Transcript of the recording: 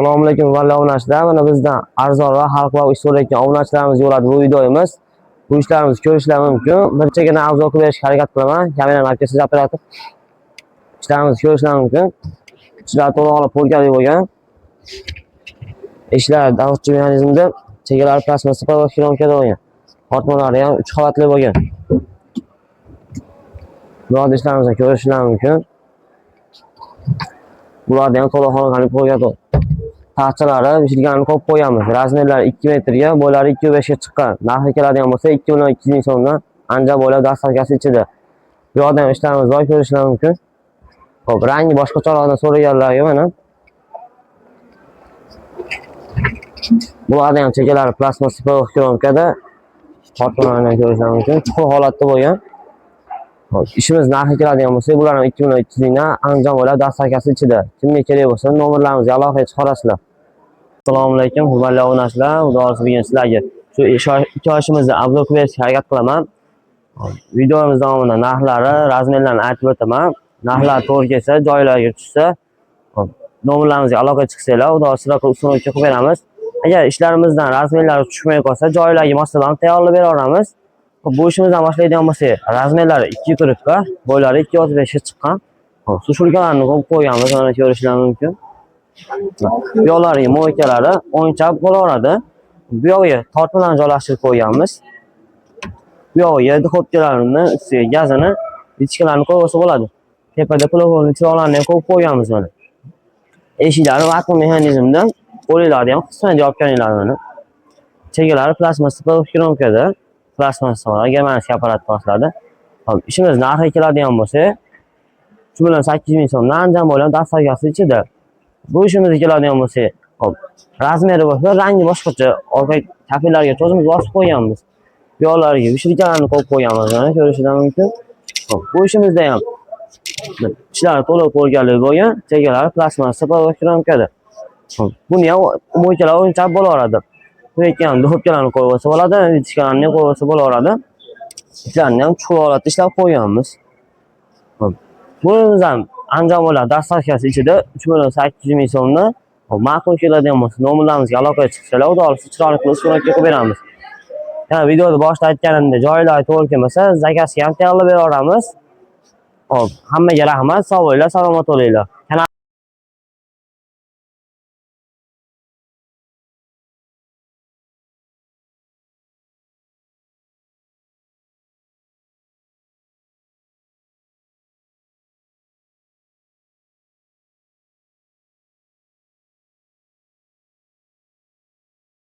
Assalomu alaykum varli obunachilar. Mana bizdan arzonroq xalqaro ish so'rayotgan obunachilarimiz yo'ladi bu videomiz. Bu ishlarimizni ko'rishlar mumkin. Bir chekana obzor qilib berishga harakat qilaman. Kamera markaziy operator. Ishlarimizni ko'rishlar mumkin. Ishlar to'liq bo'lgan bo'lgan. Ishlar davlatchi mexanizmda chegalar plastmassa kilometrda bo'lgan. Xotmalari ham 3 qavatli bo'lgan. Bu ishlarimizni ko'rishlar mumkin. Bularda ham to'liq qilib qo'ygan. Taxchalari pishirganini qo'yib qo'yamiz. Razmerlari 2 metrga, bo'ylari 2.5 ga chiqqan. Narxi keladigan bo'lsa 2 million 200 ming so'mdan ancha bo'ylab dastavkasi ichida. Bu yerda ham ishlarimiz bor, ko'rishlar mumkin. Xo'p, rangi boshqacharoqdan so'raganlarga mana bularda ham chekalari plastmassa kilometrda xotmalarni ko'rishlar mumkin. Chuqur holatda bo'lgan. Xo'p, ishimiz narxi keladigan bo'lsa, bular ham 2 million 200 mingdan anjom bo'lib dastavkasi ichida. Kimga kerak bo'lsa, nomerlarimizga aloqa chiqarasizlar. Assalomu alaykum, hurmatli obunachilar. Xudosi bugun sizlarga shu ikki ishimizni obzor qilib berishga harakat qilaman. Videomiz davomida narxlari, razmerlarni aytib o'taman. Narxlar to'g'ri kelsa, joylarga tushsa, nomerlarimizga aloqa chiqsanglar, xudosi sizlarga usulga qilib beramiz. Agar ishlarimizdan razmerlari tushmay qolsa, joylarga masalan tayyorlab beramiz. Bu ishimizdan boshlaydigan bo'lsak, razmerlari 2 turibdi, bo'ylari 2.35 ga chiqqan. Sushulkalarni qo'yib qo'yamiz, mana ko'rishlar mumkin. Bu yoqlarga mo'ykalari o'yinchoq bo'laveradi. Bu yoqga tortmalarni joylashtirib qo'yganmiz. Bu yoqga duxovkalarni ustiga gazini, ichkilarni qo'ysa bo'ladi. Tepada plovni chiroqlarni ham qo'yib qo'yganmiz mana. Eshiklari vakuum mexanizmdan qo'linglarni ham qisman yopganinglar mana. Chegalari plastmassa kilometrda. Plastmassa germanik apparat boshlardi. Hop, ishimiz narxi keladigan bo'lsa, 3.8 ming so'mdan anjom bo'lib dastavkasi ichida. Bu ishimizga keladigan bo'lsa, hop, razmeri bo'lsa, rangi boshqacha, orqa kafillarga cho'zimiz bosib qo'yganmiz. Bu yoqlarga vishilkalarni qo'yib qo'yganmiz, mana ko'rishlar mumkin. Hop, bu ishimizda ham ishlar to'liq bo'lganligi bo'lgan, chegalari plastmassa kilometrda. Hop, buni ham mo'ykalar o'yinchoq bo'laveradi. Lekin duxovkalarni qo'yib olsa bo'ladi, ichkalarni qo'yib olsa bo'laveradi. Ishlarni ham chuqur holatda ishlab qo'yganmiz. Hop, bunimiz ham anjom bo'ladi dastavkasi ichida 3.8 ming so'mdan. Ma'qul keladigan bo'lsa, nomerlarimizga aloqa chiqsalar, xudosi chiroyli qilib suratga qo'yib beramiz. Yana videoda boshida aytganimdek, joylar to'g'ri kelmasa, zakazga ham tayyorlab beramiz. Hop, hammaga rahmat, sog' bo'linglar, salomat bo'linglar.